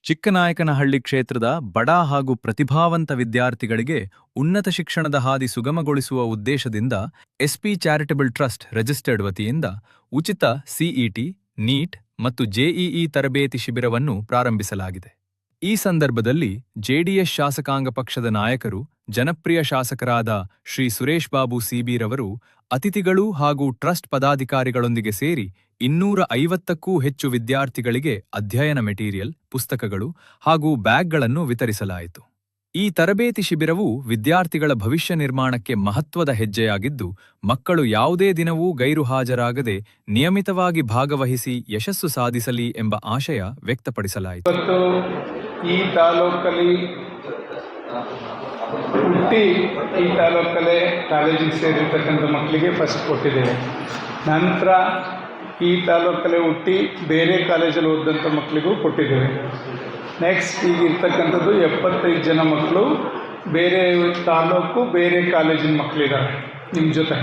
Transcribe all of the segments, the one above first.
ಚಿಕ್ಕನಾಯಕನಹಳ್ಳಿ ಕ್ಷೇತ್ರದ ಬಡ ಹಾಗೂ ಪ್ರತಿಭಾವಂತ ವಿದ್ಯಾರ್ಥಿಗಳಿಗೆ ಉನ್ನತ ಶಿಕ್ಷಣದ ಹಾದಿ ಸುಗಮಗೊಳಿಸುವ ಉದ್ದೇಶದಿಂದ ಎಸ್ಪಿ ಚಾರಿಟಬಲ್ ಟ್ರಸ್ಟ್ ರಿಜಿಸ್ಟರ್ಡ್ ವತಿಯಿಂದ ಉಚಿತ ಸಿಇಟಿ, ನೀಟ್ ಮತ್ತು ಜೆಇಇ ತರಬೇತಿ ಶಿಬಿರವನ್ನು ಪ್ರಾರಂಭಿಸಲಾಗಿದೆ. ಈ ಸಂದರ್ಭದಲ್ಲಿ ಜೆಡಿಎಸ್ ಶಾಸಕಾಂಗ ಪಕ್ಷದ ನಾಯಕರು, ಜನಪ್ರಿಯ ಶಾಸಕರಾದ ಶ್ರೀ ಸುರೇಶ್ ಬಾಬು ಸಿಬಿರವರು ಅತಿಥಿಗಳು ಹಾಗೂ ಟ್ರಸ್ಟ್ ಪದಾಧಿಕಾರಿಗಳೊಂದಿಗೆ ಸೇರಿ 250ಕ್ಕೂ ಹೆಚ್ಚು ವಿದ್ಯಾರ್ಥಿಗಳಿಗೆ ಅಧ್ಯಯನ ಮೆಟೀರಿಯಲ್, ಪುಸ್ತಕಗಳು ಹಾಗೂ ಬ್ಯಾಗ್ಗಳನ್ನು ವಿತರಿಸಲಾಯಿತು. ಈ ತರಬೇತಿ ಶಿಬಿರವು ವಿದ್ಯಾರ್ಥಿಗಳ ಭವಿಷ್ಯ ನಿರ್ಮಾಣಕ್ಕೆ ಮಹತ್ವದ ಹೆಜ್ಜೆಯಾಗಿದ್ದು, ಮಕ್ಕಳು ಯಾವುದೇ ದಿನವೂ ಗೈರು ಹಾಜರಾಗದೆ ನಿಯಮಿತವಾಗಿ ಭಾಗವಹಿಸಿ ಯಶಸ್ಸು ಸಾಧಿಸಲಿ ಎಂಬ ಆಶಯ ವ್ಯಕ್ತಪಡಿಸಲಾಯಿತು. ಈ ತಾಲೂಕಲ್ಲಿ ಹುಟ್ಟಿ ಈ ತಾಲೂಕಲ್ಲೇ ಕಾಲೇಜಿಗೆ ಸೇರಿರ್ತಕ್ಕಂಥ ಮಕ್ಕಳಿಗೆ ಫಸ್ಟ್ ಕೊಟ್ಟಿದ್ದೇವೆ. ನಂತರ ಈ ತಾಲೂಕಲ್ಲೇ ಹುಟ್ಟಿ ಬೇರೆ ಕಾಲೇಜಲ್ಲಿ ಓದಿದಂಥ ಮಕ್ಕಳಿಗೂ ಕೊಟ್ಟಿದ್ದೇವೆ. ನೆಕ್ಸ್ಟ್ ಈಗ ಇರ್ತಕ್ಕಂಥದ್ದು 75 ಜನ ಮಕ್ಕಳು ಬೇರೆ ತಾಲೂಕು ಬೇರೆ ಕಾಲೇಜಿನ ಮಕ್ಕಳಿದ್ದಾರೆ ನಿಮ್ಮ ಜೊತೆ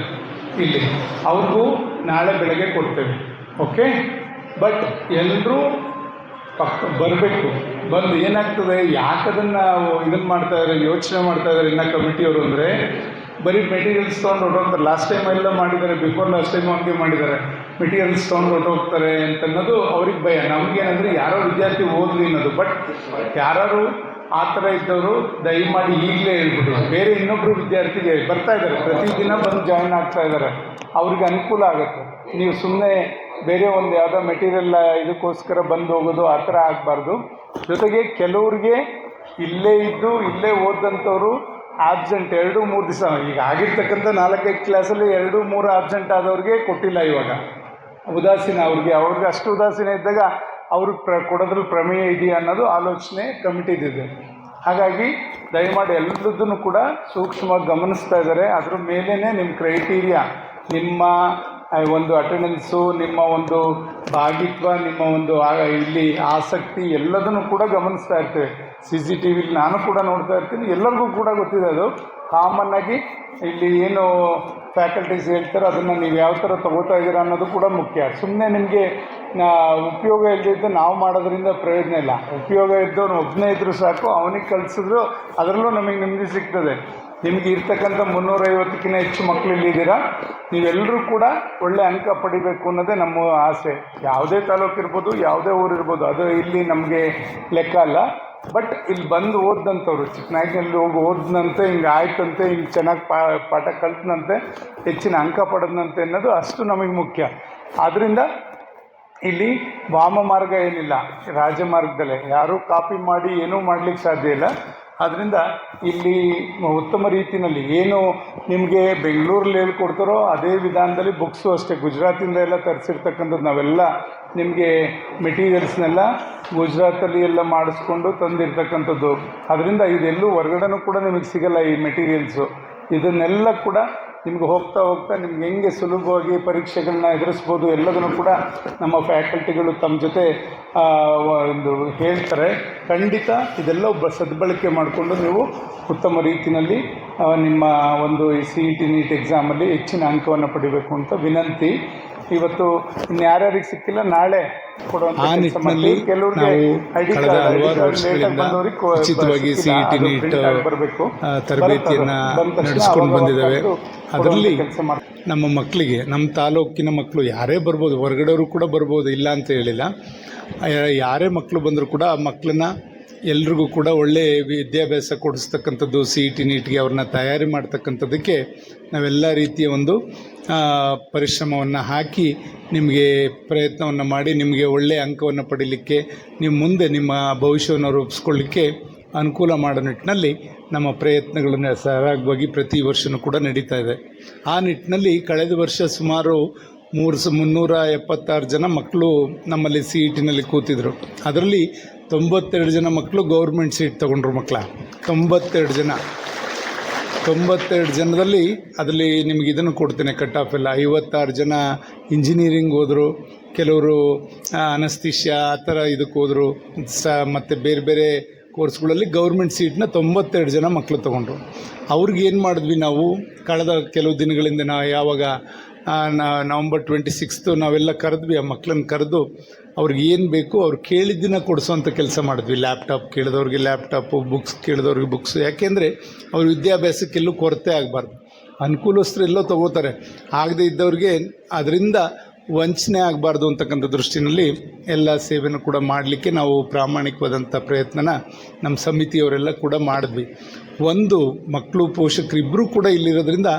ಇಲ್ಲಿ, ಅವ್ರಿಗೂ ನಾಳೆ ಬೆಳಗ್ಗೆ ಕೊಡ್ತೇವೆ. ಓಕೆ, ಬಟ್ ಎಲ್ಲರೂ ಬರಬೇಕು. ಬಂದು ಏನಾಗ್ತದೆ, ಯಾಕದನ್ನು ಇದನ್ನು ಮಾಡ್ತಾಯಿದ್ದಾರೆ, ಯೋಚನೆ ಮಾಡ್ತಾಯಿದ್ದಾರೆ ಇನ್ನು ಕಮಿಟಿಯವರು ಅಂದರೆ ಬರೀ ಮೆಟೀರಿಯಲ್ಸ್ ತೊಗೊಂಡು ಹೊರಟೋಗ್ತಾರೆ. ಲಾಸ್ಟ್ ಟೈಮ್ ಎಲ್ಲ ಮಾಡಿದ್ದಾರೆ, ಬಿಫೋರ್ ಲಾಸ್ಟ್ ಟೈಮ್ ಹಂಗೆ ಮಾಡಿದ್ದಾರೆ, ಮೆಟೀರಿಯಲ್ಸ್ ತೊಗೊಂಡು ಹೊರಟೋಗ್ತಾರೆ ಅಂತನ್ನೋದು ಅವ್ರಿಗೆ ಭಯ. ನಮಗೇನಂದರೆ ಯಾರೋ ವಿದ್ಯಾರ್ಥಿ ಓದಲಿ ಅನ್ನೋದು. ಬಟ್ ಯಾರು ಆ ಥರ ಇದ್ದವರು ದಯಮಾಡಿ ಈಗಲೇ ಹೇಳ್ಬಿಡಿ, ಬೇರೆ ಇನ್ನೊಬ್ಬರು ವಿದ್ಯಾರ್ಥಿಗೆ ಬರ್ತಾ ಇದ್ದಾರೆ, ಪ್ರತಿದಿನ ಬಂದು ಜಾಯಿನ್ ಆಗ್ತಾ ಇದ್ದಾರೆ, ಅವ್ರಿಗೆ ಅನುಕೂಲ ಆಗುತ್ತೆ. ನೀವು ಸುಮ್ಮನೆ ಬೇರೆ ಒಂದು ಯಾವುದೋ ಮೆಟೀರಿಯಲ್ ಇದಕ್ಕೋಸ್ಕರ ಬಂದು ಹೋಗೋದು ಆ ಥರ ಆಗಬಾರ್ದು. ಜೊತೆಗೆ ಕೆಲವ್ರಿಗೆ ಇಲ್ಲೇ ಇದ್ದು ಇಲ್ಲೇ ಓದಂಥವ್ರು ಆಬ್ಸೆಂಟ್ 2-3 ದಿವಸ, ಈಗ ಆಗಿರ್ತಕ್ಕಂಥ 4-5 ಕ್ಲಾಸಲ್ಲಿ 2-3 ಆಬ್ಸೆಂಟ್ ಆದವ್ರಿಗೆ ಕೊಟ್ಟಿಲ್ಲ. ಇವಾಗ ಉದಾಸೀನ ಅವ್ರಿಗೆ ಅಷ್ಟು ಉದಾಸೀನ ಇದ್ದಾಗ ಅವ್ರಿಗೆ ಕೊಡೋದ್ರಲ್ಲಿ ಪ್ರಮೇಯ ಇದೆಯಾ ಅನ್ನೋದು ಆಲೋಚನೆ ಕಮಿಟಿದಿದೆ. ಹಾಗಾಗಿ ದಯಮಾಡಿ ಎಲ್ಲದನ್ನು ಕೂಡ ಸೂಕ್ಷ್ಮವಾಗಿ ಗಮನಿಸ್ತಾ ಇದ್ದಾರೆ. ಅದ್ರ ಮೇಲೇ ನಿಮ್ಮ ಕ್ರೈಟೀರಿಯಾ, ನಿಮ್ಮ ಒಂದು ಅಟೆಂಡೆನ್ಸು, ನಿಮ್ಮ ಒಂದು ಭಾಗಿತ್ವ, ನಿಮ್ಮ ಒಂದು ಇಲ್ಲಿ ಆಸಕ್ತಿ ಎಲ್ಲದನ್ನು ಕೂಡ ಗಮನಿಸ್ತಾ ಇರ್ತೇವೆ. CCTV ನಾನು ಕೂಡ ನೋಡ್ತಾ ಇರ್ತೀನಿ, ಎಲ್ಲರಿಗೂ ಕೂಡ ಗೊತ್ತಿದೆ. ಅದು ಕಾಮನ್ನಾಗಿ ಇಲ್ಲಿ ಏನು ಫ್ಯಾಕಲ್ಟೀಸ್ ಹೇಳ್ತಾರೋ ಅದನ್ನು ನೀವು ಯಾವ ಥರ ತೊಗೋತಾ ಇದ್ದೀರಾ ಅನ್ನೋದು ಕೂಡ ಮುಖ್ಯ. ಸುಮ್ಮನೆ ನಿಮಗೆ ಉಪಯೋಗ ಇಲ್ಲದಿದ್ದು ನಾವು ಮಾಡೋದ್ರಿಂದ ಪ್ರಯೋಜನ ಇಲ್ಲ. ಉಪಯೋಗ ಇದ್ದವನು ಒಬ್ಬನೇ ಇದ್ದರೂ ಸಾಕು, ಅವನಿಗೆ ಕಲಿಸಿದ್ರು ಅದರಲ್ಲೂ ನಮಗೆ ನೆಮ್ಮದಿ ಸಿಗ್ತದೆ. ನಿಮಗೆ ಇರ್ತಕ್ಕಂಥ 350ಕ್ಕಿಂತ ಹೆಚ್ಚು ಮಕ್ಕಳು ಇಲ್ಲಿದ್ದೀರಾ, ನೀವೆಲ್ಲರೂ ಕೂಡ ಒಳ್ಳೆ ಅಂಕ ಪಡಿಬೇಕು ಅನ್ನೋದೇ ನಮ್ಮ ಆಸೆ. ಯಾವುದೇ ತಾಲೂಕು ಇರ್ಬೋದು, ಯಾವುದೇ ಊರಿರ್ಬೋದು, ಅದು ಇಲ್ಲಿ ನಮಗೆ ಲೆಕ್ಕ ಅಲ್ಲ. ಬಟ್ ಇಲ್ಲಿ ಬಂದು ಓದಿದಂಥವ್ರು, ಚಿಕ್ಕನಾಯಕನಲ್ಲಿ ಹೋಗಿ ಓದಿದಂತೆ, ಹಿಂಗೆ ಆಯ್ತಂತೆ, ಹಿಂಗೆ ಚೆನ್ನಾಗಿ ಪಾಠ ಕಲ್ತನಂತೆ, ಹೆಚ್ಚಿನ ಅಂಕ ಪಡೆದಂತೆ ಅನ್ನೋದು ಅಷ್ಟು ನಮಗೆ ಮುಖ್ಯ. ಆದ್ದರಿಂದ ಇಲ್ಲಿ ವಾಮ ಮಾರ್ಗ ಏನಿಲ್ಲ, ರಾಜಮಾರ್ಗದಲ್ಲೇ ಯಾರೂ ಕಾಪಿ ಮಾಡಿ ಏನೂ ಮಾಡಲಿಕ್ಕೆ ಸಾಧ್ಯ ಇಲ್ಲ. ಆದ್ದರಿಂದ ಇಲ್ಲಿ ಉತ್ತಮ ರೀತಿಯಲ್ಲಿ ಏನು ನಿಮಗೆ ಬೆಂಗಳೂರಲ್ಲಿ ಹೇಳ್ಕೊಡ್ತಾರೋ ಅದೇ ವಿಧಾನದಲ್ಲಿ ಬುಕ್ಸು ಅಷ್ಟೇ. ಗುಜರಾತಿಂದ ಎಲ್ಲ ತರಿಸಿರ್ತಕ್ಕಂಥದ್ದು ನಾವೆಲ್ಲ ನಿಮಗೆ ಮೆಟೀರಿಯಲ್ಸ್ನೆಲ್ಲ ಗುಜರಾತಲ್ಲಿ ಎಲ್ಲ ಮಾಡಿಸ್ಕೊಂಡು ತಂದಿರ್ತಕ್ಕಂಥದ್ದು. ಅದರಿಂದ ಇದೆಲ್ಲೂ ಹೊರಗಡೆನೂ ಕೂಡ ನಿಮಗೆ ಸಿಗಲ್ಲ ಈ ಮೆಟೀರಿಯಲ್ಸು. ಇದನ್ನೆಲ್ಲ ಕೂಡ ನಿಮ್ಗೆ ಹೋಗ್ತಾ ನಿಮ್ಗೆ ಹೆಂಗೆ ಸುಲಭವಾಗಿ ಪರೀಕ್ಷೆಗಳನ್ನ ಎದುರಿಸ್ಬೋದು ಎಲ್ಲದನ್ನು ಕೂಡ ನಮ್ಮ ಫ್ಯಾಕಲ್ಟಿಗಳು ತಮ್ಮ ಜೊತೆ ಒಂದು ಹೇಳ್ತಾರೆ. ಖಂಡಿತ ಇದೆಲ್ಲ ಸದ್ಬಳಕೆ ಮಾಡಿಕೊಂಡು ನೀವು ಉತ್ತಮ ರೀತಿಯಲ್ಲಿ ನಿಮ್ಮ ಒಂದು CET ನೀಟ್ ಎಕ್ಸಾಮಲ್ಲಿ ಹೆಚ್ಚಿನ ಅಂಕವನ್ನು ಪಡಿಬೇಕು ಅಂತ ವಿನಂತಿ. ಇವತ್ತು ಇನ್ಯಾರ್ಯಾರಿಗೆ ಸಿಕ್ಕಿಲ್ಲ ನಾಳೆ ಆ ನಿಟ್ಟಿನಲ್ಲಿ ನಾವು ಕಳೆದ ಹಲವಾರು ವರ್ಷಗಳಿಂದ ಉಚಿತವಾಗಿ CET ನೀಟ್ ತರಬೇತಿಯನ್ನು ನಡೆಸ್ಕೊಂಡು ಬಂದಿದ್ದೇವೆ. ಅದರಲ್ಲಿ ನಮ್ಮ ಮಕ್ಕಳಿಗೆ, ನಮ್ಮ ತಾಲೂಕಿನ ಮಕ್ಕಳು ಯಾರೇ ಬರ್ಬೋದು, ಹೊರಗಡೆಯವರು ಕೂಡ ಬರ್ಬೋದು, ಇಲ್ಲ ಅಂತ ಹೇಳಿಲ್ಲ. ಯಾರೇ ಮಕ್ಕಳು ಬಂದರೂ ಕೂಡ ಆ ಮಕ್ಕಳನ್ನ ಎಲ್ರಿಗೂ ಕೂಡ ಒಳ್ಳೆಯ ವಿದ್ಯಾಭ್ಯಾಸ ಕೊಡಿಸ್ತಕ್ಕಂಥದ್ದು, CET ನೀಟ್ಗೆ ಅವ್ರನ್ನ ತಯಾರಿ ಮಾಡ್ತಕ್ಕಂಥದ್ದಕ್ಕೆ ನಾವೆಲ್ಲ ರೀತಿಯ ಒಂದು ಪರಿಶ್ರಮವನ್ನು ಹಾಕಿ ನಿಮಗೆ ಪ್ರಯತ್ನವನ್ನು ಮಾಡಿ ನಿಮಗೆ ಒಳ್ಳೆಯ ಅಂಕವನ್ನು ಪಡೀಲಿಕ್ಕೆ, ನೀವು ಮುಂದೆ ನಿಮ್ಮ ಭವಿಷ್ಯವನ್ನು ರೂಪಿಸ್ಕೊಳ್ಳಿಕ್ಕೆ ಅನುಕೂಲ ಮಾಡೋ ನಿಟ್ಟಿನಲ್ಲಿ ನಮ್ಮ ಪ್ರಯತ್ನಗಳನ್ನು ಸರಾಗವಾಗಿ ಪ್ರತಿ ವರ್ಷವೂ ಕೂಡ ನಡೀತಾ ಇದೆ. ಆ ನಿಟ್ಟಿನಲ್ಲಿ ಕಳೆದ ವರ್ಷ ಸುಮಾರು 376 ಜನ ಮಕ್ಕಳು ನಮ್ಮಲ್ಲಿ CETನಲ್ಲಿ ಕೂತಿದ್ರು. ಅದರಲ್ಲಿ 92 ಜನ ಮಕ್ಕಳು ಗೌರ್ಮೆಂಟ್ ಸೀಟ್ ತೊಗೊಂಡ್ರು. 92 ಜನದಲ್ಲಿ ಅದರಲ್ಲಿ ನಿಮಗೆ ಇದನ್ನು ಕೊಡ್ತೇನೆ, ಕಟ್ ಆಫ್ ಎಲ್ಲ 56 ಜನ ಇಂಜಿನಿಯರಿಂಗ್ ಹೋದರು, ಕೆಲವರು ಅನಸ್ತಿಷ್ಯಾ ಆ ಥರ ಇದಕ್ಕೆ ಹೋದರು, ಮತ್ತು ಬೇರೆ ಬೇರೆ ಕೋರ್ಸ್ಗಳಲ್ಲಿ ಗೌರ್ಮೆಂಟ್ ಸೀಟ್ನ 92 ಜನ ಮಕ್ಕಳು ತೊಗೊಂಡ್ರು. ಅವ್ರಿಗೆ ಏನು ಮಾಡಿದ್ವಿ ನಾವು ಕಳೆದ ಕೆಲವು ದಿನಗಳಿಂದ ಯಾವಾಗ ನವಂಬರ್ 26 ನಾವೆಲ್ಲ ಕರೆದ್ವಿ, ಆ ಮಕ್ಕಳನ್ನ ಕರೆದು ಅವ್ರಿಗೆ ಏನು ಬೇಕು ಅವ್ರು ಕೇಳಿದ್ದನ್ನ ಕೊಡಿಸೋವಂಥ ಕೆಲಸ ಮಾಡಿದ್ವಿ. ಲ್ಯಾಪ್ಟಾಪ್ ಕೇಳಿದವ್ರಿಗೆ ಲ್ಯಾಪ್ಟಾಪು, ಬುಕ್ಸ್ ಕೇಳಿದವ್ರಿಗೆ ಬುಕ್ಸು. ಯಾಕೆಂದರೆ ಅವ್ರ ವಿದ್ಯಾಭ್ಯಾಸಕ್ಕೆಲ್ಲೂ ಕೊರತೆ ಆಗಬಾರ್ದು. ಅನುಕೂಲಸ್ಥರು ಎಲ್ಲೋ ತೊಗೋತಾರೆ, ಆಗದೇ ಇದ್ದವ್ರಿಗೆ ಅದರಿಂದ ವಂಚನೆ ಆಗಬಾರ್ದು ಅಂತಕ್ಕಂಥ ದೃಷ್ಟಿನಲ್ಲಿ ಎಲ್ಲ ಸೇವೆನೂ ಕೂಡ ಮಾಡಲಿಕ್ಕೆ ನಾವು ಪ್ರಾಮಾಣಿಕವಾದಂಥ ಪ್ರಯತ್ನನ ನಮ್ಮ ಸಮಿತಿಯವರೆಲ್ಲ ಕೂಡ ಮಾಡಿದ್ವಿ. ಒಂದು ಮಕ್ಕಳು ಪೋಷಕರು ಇಬ್ಬರೂ ಕೂಡ ಇಲ್ಲಿರೋದ್ರಿಂದ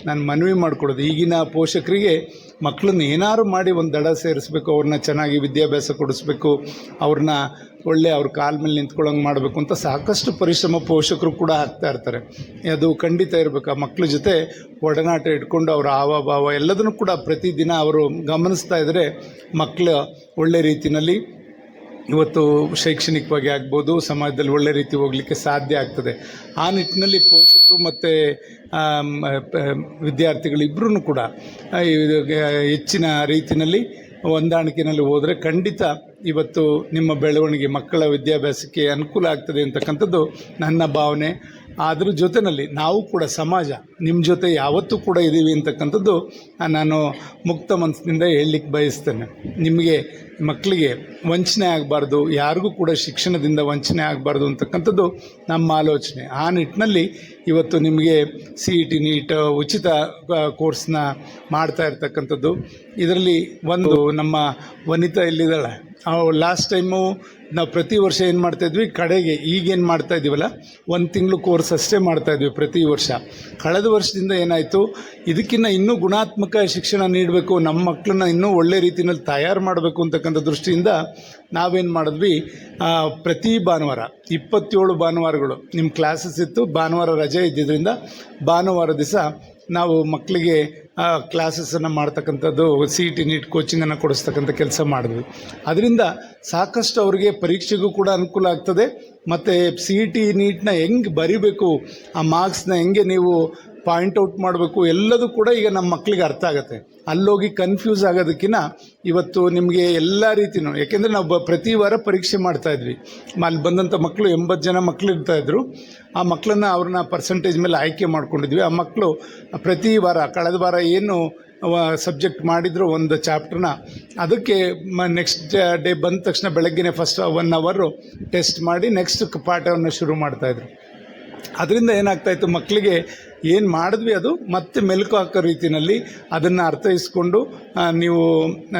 ನಾನು ಮನವಿ ಮಾಡಿಕೊಡೋದು, ಈಗಿನ ಪೋಷಕರಿಗೆ ಮಕ್ಕಳನ್ನ ಏನಾದ್ರು ಮಾಡಿ ಒಂದು ದಡ ಸೇರಿಸ್ಬೇಕು, ಅವ್ರನ್ನ ಚೆನ್ನಾಗಿ ವಿದ್ಯಾಭ್ಯಾಸ ಕೊಡಿಸ್ಬೇಕು, ಅವ್ರನ್ನ ಒಳ್ಳೆ ಅವ್ರ ಕಾಲ ಮೇಲೆ ನಿಂತ್ಕೊಳ್ಳೋಂಗೆ ಮಾಡಬೇಕು ಅಂತ ಸಾಕಷ್ಟು ಪರಿಶ್ರಮ ಪೋಷಕರು ಕೂಡ ಹಾಕ್ತಾ ಇರ್ತಾರೆ. ಅದು ಖಂಡಿತ ಇರಬೇಕು. ಆ ಮಕ್ಕಳ ಜೊತೆ ಒಡನಾಟ ಇಟ್ಕೊಂಡು ಅವರ ಹಾವಭಾವ ಎಲ್ಲದನ್ನು ಕೂಡ ಪ್ರತಿದಿನ ಅವರು ಗಮನಿಸ್ತಾ ಇದ್ದರೆ ಮಕ್ಕಳು ಒಳ್ಳೆ ರೀತಿಯಲ್ಲಿ ಇವತ್ತು ಶೈಕ್ಷಣಿಕವಾಗಿ ಆಗ್ಬೋದು, ಸಮಾಜದಲ್ಲಿ ಒಳ್ಳೆ ರೀತಿ ಹೋಗಲಿಕ್ಕೆ ಸಾಧ್ಯ ಆಗ್ತದೆ. ಆ ನಿಟ್ಟಿನಲ್ಲಿ ಪೋಷಕರು ಮತ್ತು ವಿದ್ಯಾರ್ಥಿಗಳಿಬ್ಬರೂ ಕೂಡ ಹೆಚ್ಚಿನ ರೀತಿಯಲ್ಲಿ ಹೊಂದಾಣಿಕೆಯಲ್ಲಿ ಹೋದರೆ ಖಂಡಿತ ಇವತ್ತು ನಿಮ್ಮ ಬೆಳವಣಿಗೆ, ಮಕ್ಕಳ ವಿದ್ಯಾಭ್ಯಾಸಕ್ಕೆ ಅನುಕೂಲ ಆಗ್ತದೆ ಅಂತಕ್ಕಂಥದ್ದು ನನ್ನ ಭಾವನೆ. ಅದ್ರ ಜೊತೆಯಲ್ಲಿ ನಾವು ಕೂಡ ಸಮಾಜ ನಿಮ್ಮ ಜೊತೆ ಯಾವತ್ತೂ ಕೂಡ ಇದ್ದೀವಿ ಅಂತಕ್ಕಂಥದ್ದು ನಾನು ಮುಕ್ತ ಮನಸ್ಸಿನಿಂದ ಹೇಳಲಿಕ್ಕೆ ಬಯಸ್ತೇನೆ. ನಿಮಗೆ ಮಕ್ಕಳಿಗೆ ವಂಚನೆ ಆಗಬಾರ್ದು, ಯಾರಿಗೂ ಕೂಡ ಶಿಕ್ಷಣದಿಂದ ವಂಚನೆ ಆಗಬಾರ್ದು ಅಂತಕ್ಕಂಥದ್ದು ನಮ್ಮ ಆಲೋಚನೆ. ಆ ನಿಟ್ಟಿನಲ್ಲಿ ಇವತ್ತು ನಿಮಗೆ CET ನೀಟ್ ಉಚಿತ ಕೋರ್ಸ್ನ ಮಾಡ್ತಾ ಇರ್ತಕ್ಕಂಥದ್ದು. ಇದರಲ್ಲಿ ಒಂದು ನಮ್ಮ ವನಿತಾ ಇಲ್ಲಿದ್ದಾಳೆ, ಲಾಸ್ಟ್ ಟೈಮು ನಾವು ಪ್ರತಿ ವರ್ಷ ಏನು ಮಾಡ್ತಾಯಿದ್ವಿ, ಕಡೆಗೆ ಈಗೇನು ಮಾಡ್ತಾಯಿದ್ದೀವಲ್ಲ 1 ತಿಂಗಳು ಕೋರ್ಸ್ ಅಷ್ಟೇ ಮಾಡ್ತಾಯಿದ್ವಿ ಪ್ರತಿ ವರ್ಷ. ಕಳೆದ ವರ್ಷದಿಂದ ಏನಾಯಿತು, ಇದಕ್ಕಿಂತ ಇನ್ನೂ ಗುಣಾತ್ಮಕ ಶಿಕ್ಷಣ ನೀಡಬೇಕು, ನಮ್ಮ ಮಕ್ಕಳನ್ನ ಇನ್ನೂ ಒಳ್ಳೆ ರೀತಿಯಲ್ಲಿ ತಯಾರು ಮಾಡಬೇಕು ಅಂತಕ್ಕಂಥ ದೃಷ್ಟಿಯಿಂದ ನಾವೇನು ಮಾಡಿದ್ವಿ, ಪ್ರತಿ ಭಾನುವಾರ 27 ಭಾನುವಾರಗಳು ನಿಮ್ಮ ಕ್ಲಾಸಸ್ ಇತ್ತು, ಭಾನುವಾರ ರಜೆ ಇದ್ದಿದ್ದರಿಂದ ಭಾನುವಾರ ದಿವಸ ನಾವು ಮಕ್ಕಳಿಗೆ ಕ್ಲಾಸಸನ್ನು ಮಾಡ್ತಕ್ಕಂಥದ್ದು, CET ನೀಟ್ ಕೋಚಿಂಗನ್ನು ಕೊಡಿಸ್ತಕ್ಕಂಥ ಕೆಲಸ ಮಾಡಿದ್ವಿ. ಅದರಿಂದ ಸಾಕಷ್ಟು ಅವರಿಗೆ ಪರೀಕ್ಷೆಗೂ ಕೂಡ ಅನುಕೂಲ ಆಗ್ತದೆ. ಮತ್ತು CET ನೀಟ್ನ ಹೆಂಗೆ ಬರಿಬೇಕು, ಆ ಮಾರ್ಕ್ಸ್ನ ಹೆಂಗೆ ನೀವು ಪಾಯಿಂಟ್ಔಟ್ ಮಾಡಬೇಕು, ಎಲ್ಲದೂ ಕೂಡ ಈಗ ನಮ್ಮ ಮಕ್ಕಳಿಗೆ ಅರ್ಥ ಆಗುತ್ತೆ. ಅಲ್ಲೋಗಿ ಕನ್ಫ್ಯೂಸ್ ಆಗೋದಕ್ಕಿಂತ ಇವತ್ತು ನಿಮಗೆ ಎಲ್ಲ ರೀತಿಯೂ, ಯಾಕೆಂದರೆ ನಾವು ಪ್ರತಿ ವಾರ ಪರೀಕ್ಷೆ ಮಾಡ್ತಾಯಿದ್ವಿ. ಅಲ್ಲಿ ಬಂದಂಥ ಮಕ್ಕಳು 80 ಜನ ಮಕ್ಕಳು ಇರ್ತಾಯಿದ್ರು. ಆ ಮಕ್ಕಳನ್ನು ಅವ್ರನ್ನ ಪರ್ಸೆಂಟೇಜ್ ಮೇಲೆ ಆಯ್ಕೆ ಮಾಡ್ಕೊಂಡಿದ್ವಿ. ಆ ಮಕ್ಕಳು ಪ್ರತಿ ವಾರ, ಕಳೆದ ವಾರ ಏನು ಸಬ್ಜೆಕ್ಟ್ ಮಾಡಿದ್ರು ಒಂದು ಚಾಪ್ಟರ್ನ, ಅದಕ್ಕೆ ನೆಕ್ಸ್ಟ್ ಡೇ ಬಂದ ತಕ್ಷಣ ಬೆಳಗ್ಗೆನೇ ಫಸ್ಟ್ 1 ಅವರು ಟೆಸ್ಟ್ ಮಾಡಿ ನೆಕ್ಸ್ಟ್ ಪಾಠವನ್ನು ಶುರು ಮಾಡ್ತಾಯಿದ್ರು. ಅದರಿಂದ ಏನಾಗ್ತಾಯಿತ್ತು, ಮಕ್ಕಳಿಗೆ ಏನು ಮಾಡಿದ್ವಿ ಅದು ಮತ್ತೆ ಮೆಲುಕು ಹಾಕೋ ರೀತಿಯಲ್ಲಿ ಅದನ್ನು ಅರ್ಥೈಸ್ಕೊಂಡು ನೀವು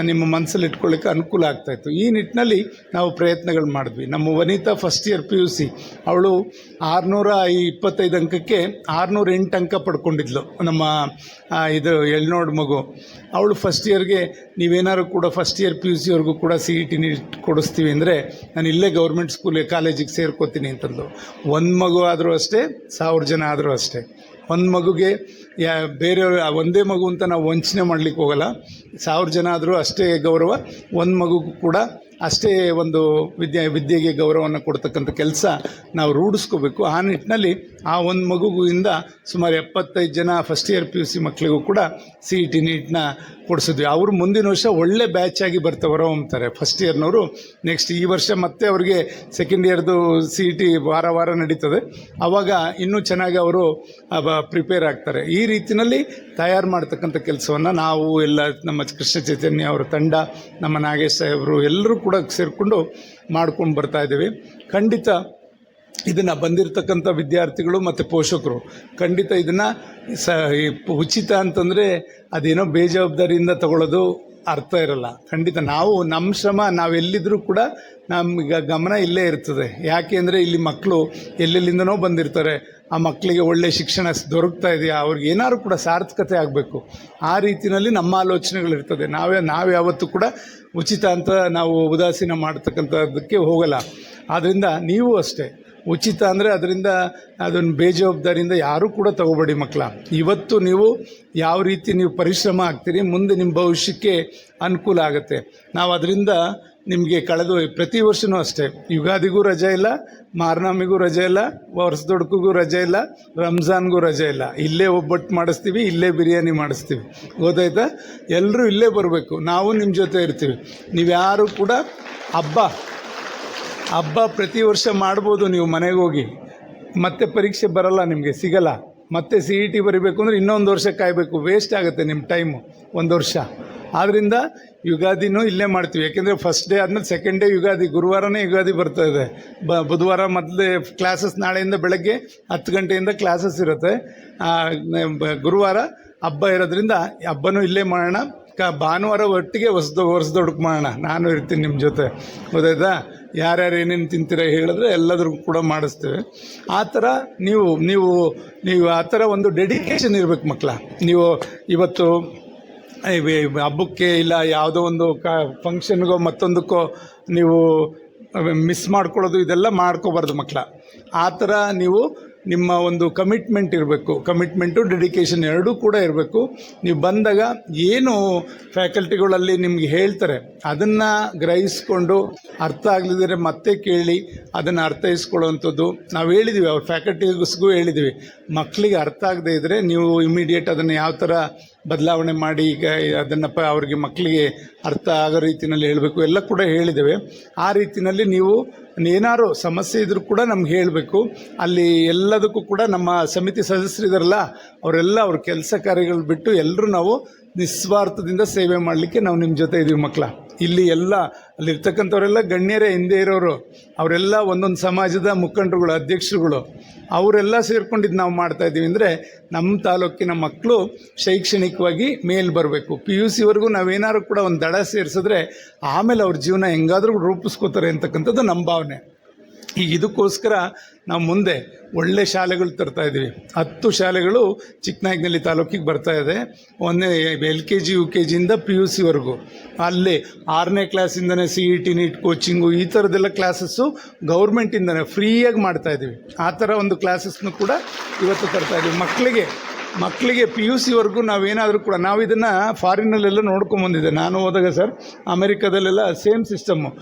ನಿಮ್ಮ ಮನಸ್ಸಲ್ಲಿ ಇಟ್ಕೊಳ್ಳಿಕ್ಕೆ ಅನುಕೂಲ ಆಗ್ತಾಯಿತ್ತು. ಈ ನಿಟ್ಟಿನಲ್ಲಿ ನಾವು ಪ್ರಯತ್ನಗಳು ಮಾಡಿದ್ವಿ. ನಮ್ಮ ವನಿತಾ ಫಸ್ಟ್ ಇಯರ್ PUC ಅವಳು 625 ಅಂಕಕ್ಕೆ 608 ಅಂಕ ಪಡ್ಕೊಂಡಿದ್ಲು. ನಮ್ಮ ಇದು ಎಳ್ನೋಡು ಮಗು, ಅವಳು ಫಸ್ಟ್ ಇಯರ್ಗೆ ನೀವೇನಾದ್ರು ಕೂಡ ಫಸ್ಟ್ ಇಯರ್ PUCವರೆಗೂ ಕೂಡ CET ನೀಟ್ ಕೊಡಿಸ್ತೀವಿ ಅಂದರೆ ನಾನು ಇಲ್ಲೇ ಗೌರ್ಮೆಂಟ್ ಕಾಲೇಜಿಗೆ ಸೇರ್ಕೋತೀನಿ ಅಂತಂದು. ಒಂದು ಮಗು ಆದರೂ ಅಷ್ಟೇ, 1000 ಜನ ಆದರೂ ಅಷ್ಟೇ. ಒಂದು ಮಗುಗೆ ಬೇರೆಯವ್ರು ಒಂದೇ ಮಗು ಅಂತ ನಾವು ವಂಚನೆ ಮಾಡಲಿಕ್ಕೆ ಹೋಗಲ್ಲ. 1000 ಜನ ಆದರೂ ಅಷ್ಟೇ ಗೌರವ, ಒಂದು ಮಗುಗೂ ಕೂಡ ಅಷ್ಟೇ ಒಂದು ವಿದ್ಯೆಗೆ ಗೌರವವನ್ನು ಕೊಡ್ತಕ್ಕಂಥ ಕೆಲಸ ನಾವು ರೂಢಿಸ್ಕೋಬೇಕು. ಆ ನಿಟ್ಟಿನಲ್ಲಿ ಆ ಒಂದು ಮಗುವಿಂದ ಸುಮಾರು 75 ಜನ ಫಸ್ಟ್ ಇಯರ್ PUC ಮಕ್ಕಳಿಗೂ ಕೂಡ CET ನೀಟ್ನ ಕೊಡಿಸಿದ್ವಿ. ಅವರು ಮುಂದಿನ ವರ್ಷ ಒಳ್ಳೆ ಬ್ಯಾಚ್ ಆಗಿ ಹೊರಹೊಮ್ತಾರೆ ಫಸ್ಟ್ ಇಯರ್ನವರು. ನೆಕ್ಸ್ಟ್ ಈ ವರ್ಷ ಮತ್ತೆ ಅವ್ರಿಗೆ ಸೆಕೆಂಡ್ ಇಯರ್ದು CET ವಾರ ನಡೀತದೆ. ಆವಾಗ ಇನ್ನೂ ಚೆನ್ನಾಗಿ ಅವರು ಪ್ರಿಪೇರ್ ಆಗ್ತಾರೆ. ಈ ರೀತಿಯಲ್ಲಿ ತಯಾರು ಮಾಡ್ತಕ್ಕಂಥ ಕೆಲಸವನ್ನು ನಾವು ಎಲ್ಲ ನಮ್ಮ ಕೃಷ್ಣ ಚೈತನ್ಯ ಅವರ ತಂಡ, ನಮ್ಮ ನಾಗೇಶ್ ಸಾಹೇಬರು ಎಲ್ಲರೂ ಕೂಡ ಸೇರಿಕೊಂಡು ಮಾಡ್ಕೊಂಡು ಬರ್ತಾಯಿದ್ದೀವಿ. ಖಂಡಿತ ಇದನ್ನು ಬಂದಿರತಕ್ಕಂಥ ವಿದ್ಯಾರ್ಥಿಗಳು ಮತ್ತು ಪೋಷಕರು ಖಂಡಿತ ಇದನ್ನು ಉಚಿತ ಅಂತಂದರೆ ಅದೇನೋ ಬೇಜವಾಬ್ದಾರಿಯಿಂದ ತಗೊಳ್ಳೋದು ಅರ್ಥ ಇರಲ್ಲ. ಖಂಡಿತ ನಾವು ನಮ್ಮ ಶ್ರಮ ನಾವೆಲ್ಲಿದ್ದರೂ ಕೂಡ ನಮಗೆ ಗಮನ ಇಲ್ಲೇ ಇರ್ತದೆ. ಯಾಕೆ ಅಂದರೆ ಇಲ್ಲಿ ಮಕ್ಕಳು ಎಲ್ಲೆಲ್ಲಿಂದನೋ ಬಂದಿರ್ತಾರೆ. ಆ ಮಕ್ಕಳಿಗೆ ಒಳ್ಳೆಯ ಶಿಕ್ಷಣ ದೊರಕ್ತಾ ಇದೆಯಾ, ಅವ್ರಿಗೆ ಏನಾದ್ರು ಕೂಡ ಸಾರ್ಥಕತೆ ಆಗಬೇಕು. ಆ ರೀತಿಯಲ್ಲಿ ನಮ್ಮ ಆಲೋಚನೆಗಳಿರ್ತದೆ. ನಾವು ಯಾವತ್ತೂ ಕೂಡ ಉಚಿತ ಅಂತ ನಾವು ಉದಾಸೀನ ಮಾಡ್ತಕ್ಕಂಥದ್ದಕ್ಕೆ ಹೋಗಲ್ಲ. ಆದ್ದರಿಂದ ನೀವು ಅಷ್ಟೇ, ಉಚಿತ ಅಂದರೆ ಅದರಿಂದ ಅದನ್ನು ಬೇಜವಾಬ್ದಾರಿಯಿಂದ ಯಾರೂ ಕೂಡ ತಗೋಬೇಡಿ ಮಕ್ಕಳ. ಇವತ್ತು ನೀವು ಯಾವ ರೀತಿ ನೀವು ಪರಿಶ್ರಮ ಆಗ್ತೀರಿ, ಮುಂದೆ ನಿಮ್ಮ ಭವಿಷ್ಯಕ್ಕೆ ಅನುಕೂಲ ಆಗುತ್ತೆ. ನಾವು ಅದರಿಂದ ನಿಮಗೆ ಪ್ರತಿ ವರ್ಷವೂ ಅಷ್ಟೇ, ಯುಗಾದಿಗೂ ರಜೆ ಇಲ್ಲ, ಮಾರ್ನಾಮಿಗೂ ರಜೆ ಇಲ್ಲ, ವರ್ಷದೊಡಕಿಗೂ ರಜೆ ಇಲ್ಲ, ರಂಜಾನ್ಗೂ ರಜೆ ಇಲ್ಲ. ಇಲ್ಲೇ ಒಬ್ಬಟ್ಟು ಮಾಡಿಸ್ತೀವಿ, ಇಲ್ಲೇ ಬಿರಿಯಾನಿ ಮಾಡಿಸ್ತೀವಿ. ಗೊತ್ತಾಯ್ತಾ? ಎಲ್ಲರೂ ಇಲ್ಲೇ ಬರಬೇಕು, ನಾವು ನಿಮ್ಮ ಜೊತೆ ಇರ್ತೀವಿ. ನೀವ್ಯಾರೂ ಕೂಡ ಹಬ್ಬ ಪ್ರತಿ ವರ್ಷ ಮಾಡ್ಬೋದು ನೀವು ಮನೆಗೆ ಹೋಗಿ, ಮತ್ತೆ ಪರೀಕ್ಷೆ ಬರಲ್ಲ, ನಿಮಗೆ ಸಿಗಲ್ಲ. ಮತ್ತೆ CET ಬರೀಬೇಕು ಅಂದರೆ ಇನ್ನೊಂದು ವರ್ಷ ಕಾಯಬೇಕು, ವೇಸ್ಟ್ ಆಗುತ್ತೆ ನಿಮ್ಮ ಟೈಮು, ಒಂದು ವರ್ಷ. ಆದ್ದರಿಂದ ಯುಗಾದಿನೂ ಇಲ್ಲೇ ಮಾಡ್ತೀವಿ. ಯಾಕೆಂದರೆ ಫಸ್ಟ್ ಡೇ ಆದಮೇಲೆ ಸೆಕೆಂಡ್ ಡೇ ಯುಗಾದಿ, ಗುರುವಾರನೇ ಯುಗಾದಿ ಬರ್ತಾ ಇದೆ. ಬುಧವಾರ ಮೊದಲೇ ಕ್ಲಾಸಸ್, ನಾಳೆಯಿಂದ ಬೆಳಗ್ಗೆ 10 ಗಂಟೆಯಿಂದ ಕ್ಲಾಸಸ್ ಇರುತ್ತೆ. ಗುರುವಾರ ಹಬ್ಬ ಇರೋದ್ರಿಂದ ಹಬ್ಬನೂ ಇಲ್ಲೇ ಮಾಡೋಣ. ಭಾನುವಾರ ಒಟ್ಟಿಗೆ ವರ್ಷದೊಡಕ್ಕೆ ಮಾಡೋಣ. ನಾನು ಇರ್ತೀನಿ ನಿಮ್ಮ ಜೊತೆ, ಗೊತ್ತಾಯ್ತಾ? ಯಾರ್ಯಾರು ಏನೇನು ತಿಂತೀರ ಹೇಳಿದ್ರೆ ಎಲ್ಲರಿಗೂ ಕೂಡ ಮಾಡಿಸ್ತೇವೆ. ಆ ಥರ ನೀವು ಆ ಥರ ಒಂದು ಡೆಡಿಕೇಶನ್ ಇರಬೇಕು ಮಕ್ಕಳ. ನೀವು ಇವತ್ತು ಹಬ್ಬಕ್ಕೆ ಇಲ್ಲ ಯಾವುದೋ ಒಂದು ಫಂಕ್ಷನ್ಗೋ ಮತ್ತೊಂದಕ್ಕೋ ನೀವು ಮಿಸ್ ಮಾಡ್ಕೊಳ್ಳೋದು, ಇದೆಲ್ಲ ಮಾಡ್ಕೋಬಾರ್ದು ಮಕ್ಕಳ. ಆ ಥರ ನೀವು ನಿಮ್ಮ ಒಂದು ಕಮಿಟ್ಮೆಂಟ್ ಇರಬೇಕು. ಕಮಿಟ್ಮೆಂಟು ಡೆಡಿಕೇಶನ್ ಎರಡೂ ಕೂಡ ಇರಬೇಕು. ನೀವು ಬಂದಾಗ ಏನು ಫ್ಯಾಕಲ್ಟಿಗಳಲ್ಲಿ ನಿಮ್ಗೆ ಹೇಳ್ತಾರೆ ಅದನ್ನು ಗ್ರಹಿಸ್ಕೊಂಡು ಅರ್ಥ ಆಗಲಿದ್ದರೆ ಮತ್ತೆ ಕೇಳಿ ಅದನ್ನು ಅರ್ಥೈಸ್ಕೊಳ್ಳೋವಂಥದ್ದು. ನಾವು ಹೇಳಿದ್ದೀವಿ, ಅವ್ರ ಫ್ಯಾಕಲ್ಟಿಸ್ಗೂ ಹೇಳಿದ್ದೀವಿ, ಮಕ್ಕಳಿಗೆ ಅರ್ಥ ಆಗದೇ ಇದ್ದರೆ ನೀವು ಇಮಿಡಿಯೇಟ್ ಅದನ್ನು ಯಾವ ಥರ ಬದಲಾವಣೆ ಮಾಡಿ ಈಗ ಅದನ್ನು ಅವ್ರಿಗೆ ಮಕ್ಕಳಿಗೆ ಅರ್ಥ ಆಗೋ ರೀತಿಯಲ್ಲಿ ಹೇಳಬೇಕು, ಎಲ್ಲ ಕೂಡ ಹೇಳಿದ್ದೇವೆ. ಆ ರೀತಿಯಲ್ಲಿ ನೀವು ಏನಾದ್ರು ಸಮಸ್ಯೆ ಇದ್ರೂ ಕೂಡ ನಮ್ಗೆ ಹೇಳಬೇಕು. ಅಲ್ಲಿ ಎಲ್ಲದಕ್ಕೂ ಕೂಡ ನಮ್ಮ ಸಮಿತಿ ಸದಸ್ಯರಿದಾರಲ್ಲ, ಅವರೆಲ್ಲ ಅವ್ರ ಕೆಲಸ ಕಾರ್ಯಗಳು ಬಿಟ್ಟು ಎಲ್ಲರೂ ನಾವು ನಿಸ್ವಾರ್ಥದಿಂದ ಸೇವೆ ಮಾಡಲಿಕ್ಕೆ ನಾವು ನಿಮ್ಮ ಜೊತೆ ಇದ್ದೀವಿ ಮಕ್ಕಳ. ಇಲ್ಲಿ ಎಲ್ಲ ಅಲ್ಲಿರ್ತಕ್ಕಂಥವರೆಲ್ಲ ಗಣ್ಯರೇ, ಹಿಂದೆ ಇರೋರು, ಅವರೆಲ್ಲ ಒಂದೊಂದು ಸಮಾಜದ ಮುಖಂಡರುಗಳು, ಅಧ್ಯಕ್ಷರುಗಳು, ಅವರೆಲ್ಲ ಸೇರ್ಕೊಂಡಿದ್ದು ನಾವು ಮಾಡ್ತಾಯಿದ್ದೀವಿ. ಅಂದರೆ ನಮ್ಮ ತಾಲೂಕಿನ ಮಕ್ಕಳು ಶೈಕ್ಷಣಿಕವಾಗಿ ಮೇಲ್ ಬರಬೇಕು. PUCವರೆಗೂ ನಾವೇನಾದ್ರು ಕೂಡ ಒಂದು ದಡ ಸೇರಿಸಿದ್ರೆ ಆಮೇಲೆ ಅವ್ರ ಜೀವನ ಹೆಂಗಾದರೂ ರೂಪಿಸ್ಕೋತಾರೆ ಅಂತಕ್ಕಂಥದ್ದು ನಮ್ಮ ಭಾವನೆ. ಈಗ ಇದಕ್ಕೋಸ್ಕರ ನಾವು ಮುಂದೆ ಒಳ್ಳೆ ಶಾಲೆಗಳು ತರ್ತಾ ಇದ್ದೀವಿ. 10 ಶಾಲೆಗಳು ಚಿಕ್ಕನಾಯಕನಹಳ್ಳಿ ತಾಲೂಕಿಗೆ ಬರ್ತಾ ಇದೆ. ಒಂದೇ LKG UKGಯಿಂದ PUCವರೆಗೂ. ಅಲ್ಲಿ 6ನೇ ಕ್ಲಾಸಿಂದನೇ CET NEET ಕೋಚಿಂಗು ಈ ಥರದ್ದೆಲ್ಲ ಕ್ಲಾಸಸ್ಸು ಗೌರ್ಮೆಂಟಿಂದನೇ ಫ್ರೀಯಾಗಿ ಮಾಡ್ತಾಯಿದ್ದೀವಿ. ಆ ಥರ ಒಂದು ಕ್ಲಾಸಸ್ನು ಕೂಡ ಇವತ್ತು ತರ್ತಾ ಇದ್ದೀವಿ. ಮಕ್ಕಳಿಗೆ PUCವರೆಗೂ ನಾವೇನಾದರೂ ಕೂಡ ನಾವು ಇದನ್ನು ಫಾರಿನಲ್ಲೆಲ್ಲ ನೋಡ್ಕೊಂಬಂದಿದ್ದೆ. ನಾನು ಹೋದಾಗ ಸರ್, ಅಮೆರಿಕದಲ್ಲೆಲ್ಲ ಸೇಮ್ ಸಿಸ್ಟಮ್ಮು.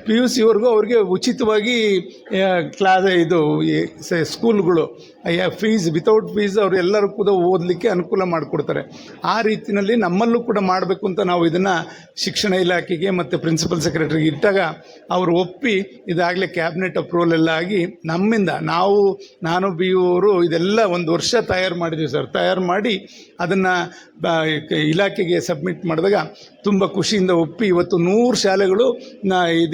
PUCವರೆಗೂ ಅವ್ರಿಗೆ ಉಚಿತವಾಗಿ ಸ್ಕೂಲ್ಗಳು ಫೀಸ್, ವಿತೌಟ್ ಫೀಸ್ ಅವರು ಎಲ್ಲರೂ ಕೂಡ ಓದಲಿಕ್ಕೆ ಅನುಕೂಲ ಮಾಡಿಕೊಡ್ತಾರೆ. ಆ ರೀತಿಯಲ್ಲಿ ನಮ್ಮಲ್ಲೂ ಕೂಡ ಮಾಡಬೇಕು ಅಂತ ನಾವು ಇದನ್ನು ಶಿಕ್ಷಣ ಇಲಾಖೆಗೆ ಮತ್ತು ಪ್ರಿನ್ಸಿಪಲ್ ಸೆಕ್ರೆಟರಿಗೆ ಇಟ್ಟಾಗ ಅವರು ಒಪ್ಪಿ ಇದಾಗಲೇ ಕ್ಯಾಬಿನೆಟ್ ಅಪ್ರೂವಲ್ ಎಲ್ಲ ಆಗಿ ನಮ್ಮಿಂದ ನಾನು BU ಅವರು ಇದೆಲ್ಲ ಒಂದು ವರ್ಷ ತಯಾರು ಮಾಡಿದ್ವಿ ಸರ್. ತಯಾರು ಮಾಡಿ ಅದನ್ನು ಇಲಾಖೆಗೆ ಸಬ್ಮಿಟ್ ಮಾಡಿದಾಗ ತುಂಬ ಖುಷಿಯಿಂದ ಒಪ್ಪಿ ಇವತ್ತು 100 ಶಾಲೆಗಳು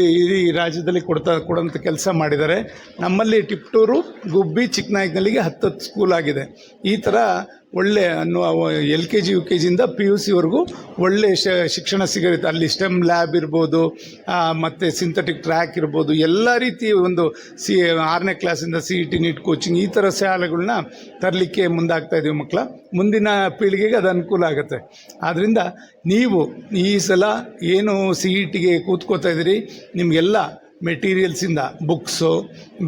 ಇಡೀ ರಾಜ್ಯದಲ್ಲಿ ಕೊಡೋಂಥ ಕೆಲಸ ಮಾಡಿದ್ದಾರೆ. ನಮ್ಮಲ್ಲಿ ಟಿಪ್ಟೂರು, ಗುಬ್ಬಿ, ಚಿಕ್ಕನಾಯಕನಹಳ್ಳಿಗೆ 10 ಸ್ಕೂಲ್ ಆಗಿದೆ. ಈ ಥರ ಒಳ್ಳೆ LKG UKGಯಿಂದ PUCವರೆಗೂ ಒಳ್ಳೆ ಶಿಕ್ಷಣ ಸಿಗುತ್ತೆ. ಅಲ್ಲಿ STEM ಲ್ಯಾಬ್ ಇರ್ಬೋದು, ಮತ್ತು ಸಿಂಥೆಟಿಕ್ ಟ್ರ್ಯಾಕ್ ಇರ್ಬೋದು, ಎಲ್ಲ ರೀತಿಯ ಒಂದು 6ನೇ ಕ್ಲಾಸಿಂದ CET NEET ಕೋಚಿಂಗ್ ಈ ಥರ ಶಾಲೆಗಳನ್ನ ತರಲಿಕ್ಕೆ ಮುಂದಾಗ್ತಾ ಇದ್ದೀವಿ ಮಕ್ಕಳ. ಮುಂದಿನ ಪೀಳಿಗೆಗೆ ಅದು ಅನುಕೂಲ ಆಗುತ್ತೆ. ಆದ್ದರಿಂದ ನೀವು ಈ ಸಲ ಏನು CETಗೆ ಕೂತ್ಕೋತಾ ಇದ್ದೀರಿ, ನಿಮಗೆಲ್ಲ ಮೆಟೀರಿಯಲ್ಸಿಂದ ಬುಕ್ಸು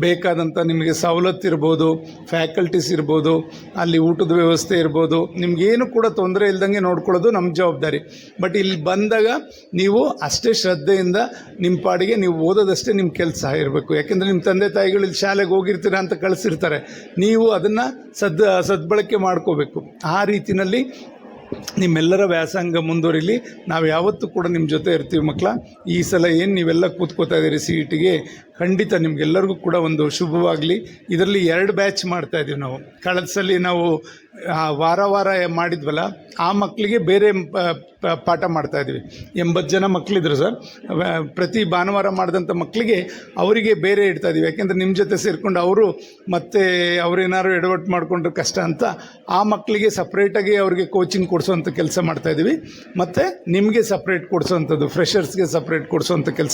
ಬೇಕಾದಂಥ ನಿಮಗೆ ಸವಲತ್ತು ಇರ್ಬೋದು, ಫ್ಯಾಕಲ್ಟೀಸ್ ಇರ್ಬೋದು, ಅಲ್ಲಿ ಊಟದ ವ್ಯವಸ್ಥೆ ಇರ್ಬೋದು, ನಿಮಗೇನು ಕೂಡ ತೊಂದರೆ ಇಲ್ದಂಗೆ ನೋಡ್ಕೊಳ್ಳೋದು ನಮ್ಮ ಜವಾಬ್ದಾರಿ. ಬಟ್ ಇಲ್ಲಿ ಬಂದಾಗ ನೀವು ಅಷ್ಟೇ ಶ್ರದ್ಧೆಯಿಂದ ನಿಮ್ಮ ಪಾಡಿಗೆ ನೀವು ಓದೋದಷ್ಟೇ ನಿಮ್ಮ ಕೆಲಸ ಇರಬೇಕು. ಯಾಕೆಂದರೆ ನಿಮ್ಮ ತಂದೆ ತಾಯಿಗಳು ಇಲ್ಲಿ ಶಾಲೆಗೆ ಹೋಗಿರ್ತೀರ ಅಂತ ಕಳಿಸಿರ್ತಾರೆ, ನೀವು ಅದನ್ನು ಸದ್ಬಳಕೆ ಮಾಡ್ಕೋಬೇಕು. ಆ ರೀತಿಯಲ್ಲಿ ನಿಮ್ಮೆಲ್ಲರ ವ್ಯಾಸಂಗ ಮುಂದುವರಿಲಿ. ನಾವು ಯಾವತ್ತೂ ಕೂಡ ನಿಮ್ಮ ಜೊತೆ ಇರ್ತೀವಿ ಮಕ್ಕಳ. ಈ ಸಲ ಏನು ನೀವೆಲ್ಲ ಕೂತ್ಕೋತಾ ಇದ್ದೀರಿ CETಗೆ, ಖಂಡಿತ ನಿಮಗೆಲ್ಲರಿಗೂ ಕೂಡ ಒಂದು ಶುಭವಾಗಲಿ. ಇದರಲ್ಲಿ 2 ಬ್ಯಾಚ್ ಮಾಡ್ತಾಯಿದ್ದೀವಿ ನಾವು. ಕಳೆದ ಸಲ ನಾವು ವಾರ ಮಾಡಿದ್ವಲ್ಲ, ಆ ಮಕ್ಕಳಿಗೆ ಬೇರೆ ಪಾಠ ಮಾಡ್ತಾಯಿದ್ವಿ. 80 ಜನ ಮಕ್ಕಳಿದ್ರು ಸರ್. ಪ್ರತಿ ಭಾನುವಾರ ಮಾಡಿದಂಥ ಮಕ್ಕಳಿಗೆ ಅವರಿಗೆ ಬೇರೆ ಇಡ್ತಾಯಿದ್ದೀವಿ. ಯಾಕೆಂದರೆ ನಿಮ್ಮ ಜೊತೆ ಸೇರಿಕೊಂಡು ಅವರು ಮತ್ತೆ ಅವರೇನಾದ್ರು ಎಡವಟ್ಟು ಮಾಡಿಕೊಂಡ್ರೆ ಕಷ್ಟ ಅಂತ ಆ ಮಕ್ಕಳಿಗೆ ಸಪ್ರೇಟಾಗಿ ಅವ್ರಿಗೆ ಕೋಚಿಂಗ್ ಕೊಡಿಸೋವಂಥ ಕೆಲಸ ಮಾಡ್ತಾಯಿದ್ದೀವಿ. ಮತ್ತು ನಿಮಗೆ ಸಪ್ರೇಟ್ ಕೊಡಿಸೋವಂಥದ್ದು, ಫ್ರೆಷರ್ಸ್ಗೆ ಸಪ್ರೇಟ್ ಕೊಡಿಸೋವಂಥ ಕೆಲಸ